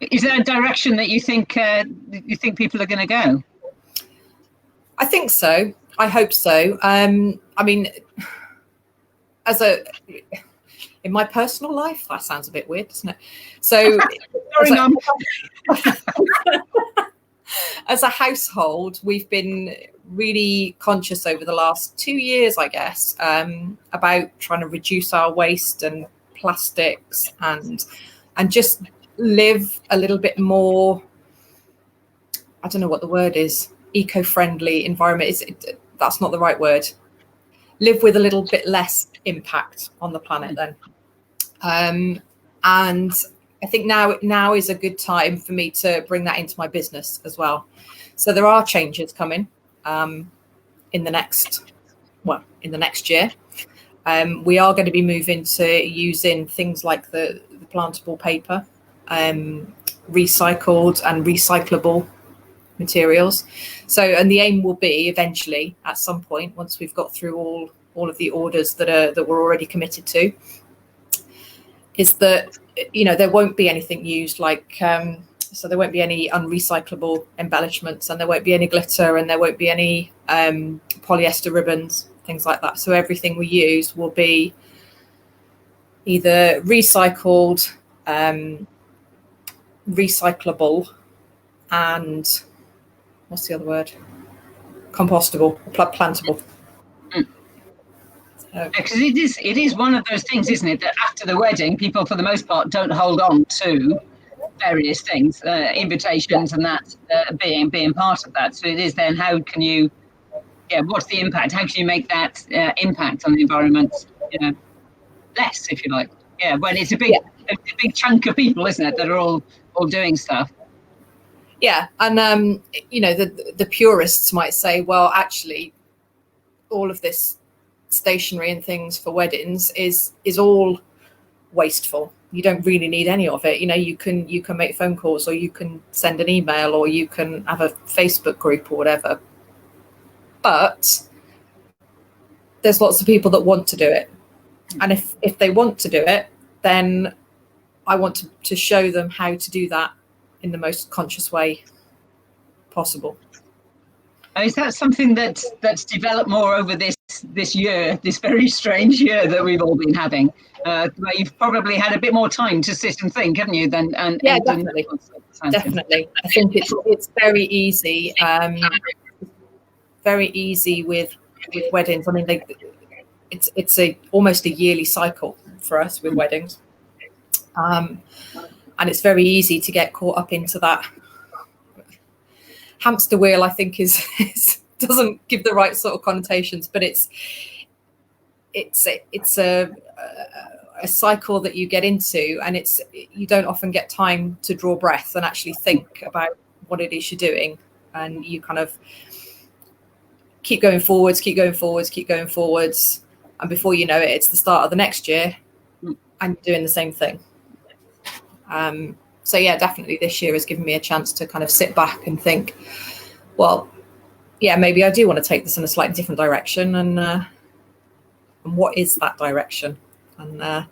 Is there a direction that you think people are going to go? I think so. I hope so. I mean, in my personal life, that sounds a bit weird, doesn't it? So, as a household, we've been really conscious over the last 2 years, I guess, about trying to reduce our waste and plastics and just live a little bit more, I don't know what the word is, eco-friendly environment. That's not the right word. Live with a little bit less impact on the planet then. And I think now is a good time for me to bring that into my business as well. So there are changes coming in the next year. We are going to be moving to using things like the plantable paper, recycled and recyclable materials. So, and the aim will be eventually at some point, once we've got through all of the orders that we're already committed to, is that, there won't be anything used like, so there won't be any unrecyclable embellishments, and there won't be any glitter, and there won't be any polyester ribbons, things like that. So everything we use will be either recycled, recyclable, and what's the other word? Compostable, plantable. Because it is one of those things, isn't it, that after the wedding, people for the most part don't hold on to various things, invitations and that being part of that. So it is then, how can you, what's the impact? How can you make that impact on the environment less, if you like? Yeah, when it's a big chunk of people, isn't it, that are all doing stuff. Yeah, and the purists might say, well, actually, all of this stationery and things for weddings is all wasteful. You don't really need any of it. You can make phone calls, or you can send an email, or you can have a Facebook group or whatever. But there's lots of people that want to do it, and if they want to do it, then I want to show them how to do that in the most conscious way possible. Is that something that's developed more over this year, this very strange year that we've all been having? Where you've probably had a bit more time to sit and think, haven't you? Definitely. Definitely. I think it's very easy. Very easy with weddings. I mean, it's almost a yearly cycle for us with weddings, and it's very easy to get caught up into that hamster wheel. I think is doesn't give the right sort of connotations, but it's a cycle that you get into, and you don't often get time to draw breath and actually think about what it is you're doing, and you kind of keep going forwards, and before you know it, it's the start of the next year and you're doing the same thing. So yeah, definitely this year has given me a chance to kind of sit back and think, well, yeah, maybe I do want to take this in a slightly different direction, and what is that direction? And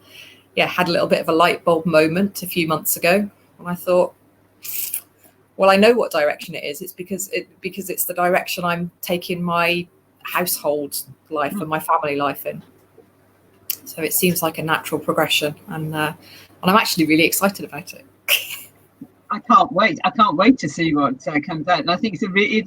yeah, had a little bit of a light bulb moment a few months ago, and I thought, well, I know what direction it is. It's because it's the direction I'm taking my household life and my family life in. So it seems like a natural progression, and I'm actually really excited about it. I can't wait. I can't wait to see what comes out. And I think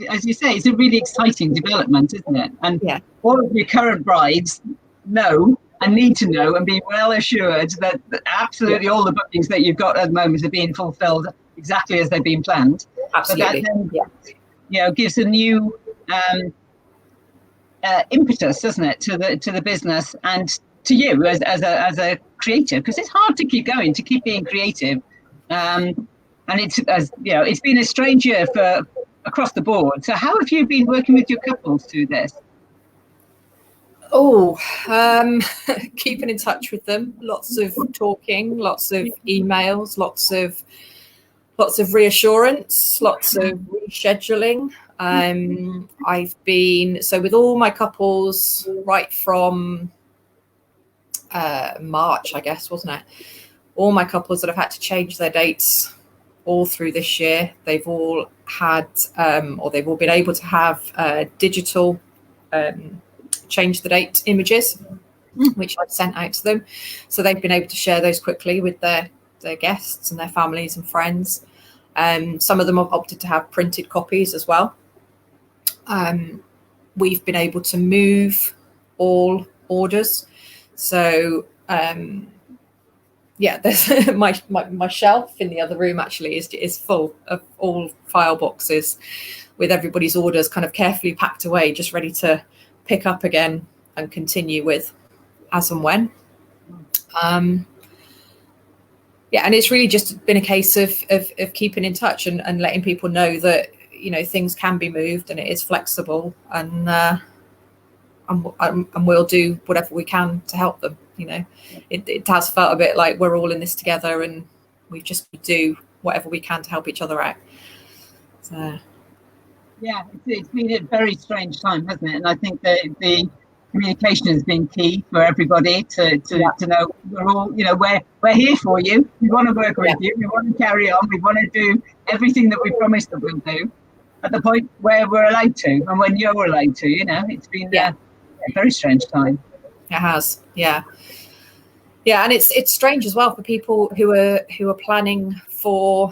as you say, it's a really exciting development, isn't it? And yeah, all of your current brides know and need to know and be well assured that absolutely all the bookings that you've got at the moment are being fulfilled exactly as they've been planned. absolutely. But that then, gives a new impetus, doesn't it, to the business and to you as a creative, because it's hard to keep going, to keep being creative. And it's been a strange year for across the board. So how have you been working with your couples through this? Keeping in touch with them, lots of talking, lots of emails, lots of reassurance, lots of rescheduling. I've been with all my couples right from March, I guess, wasn't it? All my couples that have had to change their dates all through this year, they've all had or they've all been able to have digital change the date images, which I've sent out to them, so they've been able to share those quickly with their guests and their families and friends. Some of them have opted to have printed copies as well. We've been able to move all orders, so there's my shelf in the other room actually is full of all file boxes with everybody's orders kind of carefully packed away, just ready to pick up again and continue with as and when. And it's really just been a case of keeping in touch and letting people know that, things can be moved and it is flexible, and we'll do whatever we can to help them. It has felt a bit like we're all in this together, and we just do whatever we can to help each other out. So yeah, it's been a very strange time, hasn't it? And I think that the communication has been key for everybody to know we're all, we're here for you. We want to work with you. We want to carry on. We want to do everything that we promised that we'll do at the point where we're allowed to, and when you're allowed to. It's been a very strange time. It has, yeah, and it's strange as well for people who are planning for,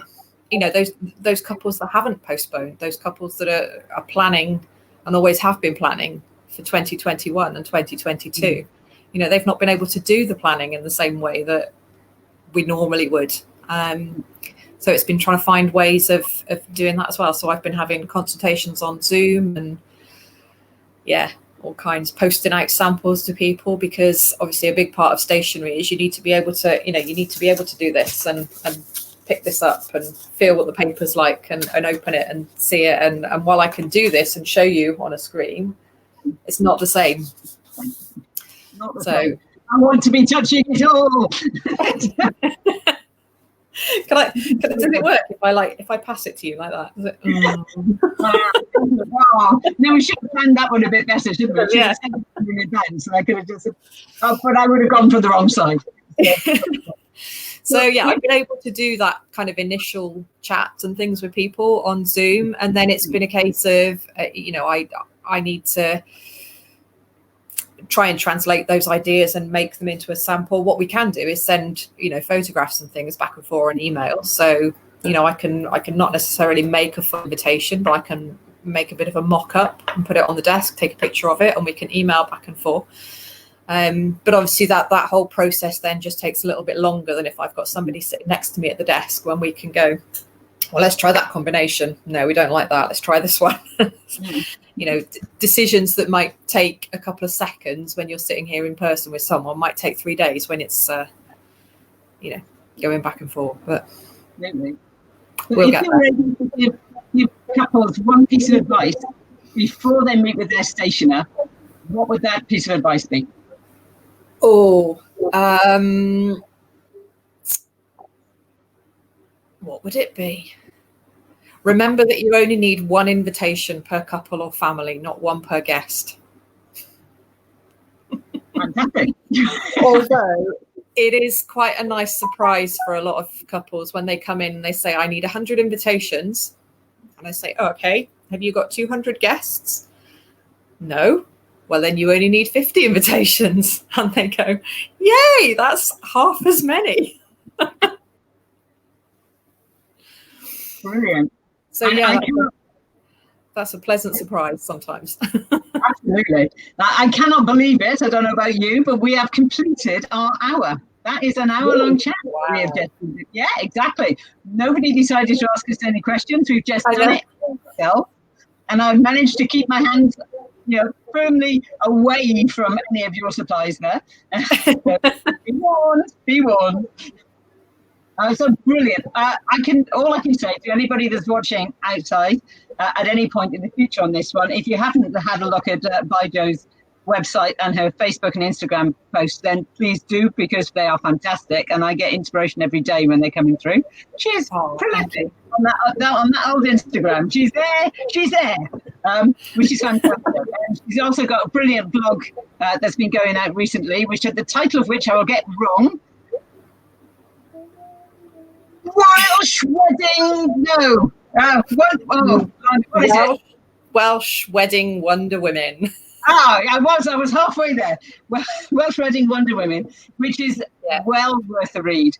those couples that haven't postponed, those couples that are planning and always have been planning for 2021 and 2022. They've not been able to do the planning in the same way that we normally would. So it's been trying to find ways of doing that as well. So I've been having consultations on Zoom and all kinds, posting out samples to people, because obviously a big part of stationery is you need to be able to do this and pick this up and feel what the paper's like and open it and see it. And while I can do this and show you on a screen, it's not the same. Not the same. I want to be touching it all. Does it work if I pass it to you like that? No, we should have planned that one a bit better, shouldn't we? Yeah. In advance, and I could have just, but I would have gone for the wrong side. So I've been able to do that kind of initial chats and things with people on Zoom, and then it's been a case of I need to try and translate those ideas and make them into a sample. What we can do is send photographs and things back and forth on email. So I can not necessarily make a full invitation, but I can make a bit of a mock-up and put it on the desk, take a picture of it, and we can email back and forth. But obviously that whole process then just takes a little bit longer than if I've got somebody sitting next to me at the desk, when we can go, well, let's try that combination. No, we don't like that. Let's try this one. Decisions that might take a couple of seconds when you're sitting here in person with someone might take 3 days when it's, going back and forth. But absolutely. We'll if you're able to give couples one piece of advice before they meet with their stationer, what would that piece of advice be? What would it be? Remember that you only need one invitation per couple or family, not one per guest. Fantastic. Although it is quite a nice surprise for a lot of couples when they come in and they say, I need 100 invitations. And I say, oh, okay, have you got 200 guests? No. Well, then you only need 50 invitations. And they go, yay, that's half as many. Brilliant. So yeah, that's a pleasant surprise sometimes. Absolutely. I cannot believe it. I don't know about you, but we have completed our hour. That is an hour-long chat. Wow. We have just, yeah, exactly. Nobody decided to ask us any questions. We've just done it ourselves. And I've managed to keep my hands, firmly away from any of your supplies there. Be warned. So brilliant. All I can say to anybody that's watching outside at any point in the future on this one, if you haven't had a look at Bijo's website and her Facebook and Instagram posts, then please do, because they are fantastic, and I get inspiration every day when they're coming through. She's prolific on that old Instagram. She's there, which is fantastic. And she's also got a brilliant blog that's been going out recently, which the title of which I will get wrong. Welsh Wedding, no. What is it? Welsh Wedding Wonder Women. I was halfway there. Welsh Wedding Wonder Women, which is well worth a read.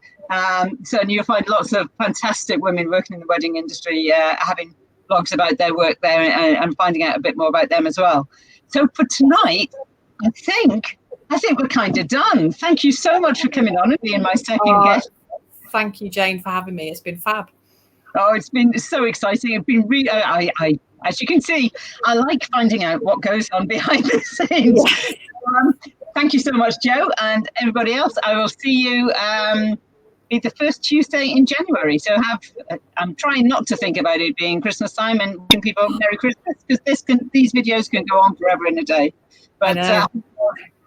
So you'll find lots of fantastic women working in the wedding industry, having blogs about their work there and finding out a bit more about them as well. So for tonight, I think we're kind of done. Thank you so much for coming on and being my second guest. Thank you, Jane, for having me. It's been fab. Oh, it's been so exciting. It's been really, as you can see, I like finding out what goes on behind the scenes. Yeah. Thank you so much, Jo, and everybody else. I will see you the first Tuesday in January. So I'm trying not to think about it being Christmas time and wishing people Merry Christmas, because these videos can go on forever in a day. But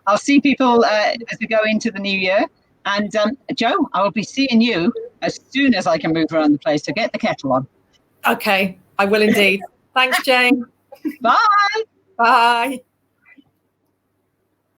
I'll see people as we go into the new year. And Jo, I will be seeing you as soon as I can move around the place to get the kettle on. Okay, I will indeed. Thanks, Jane. Bye. Bye.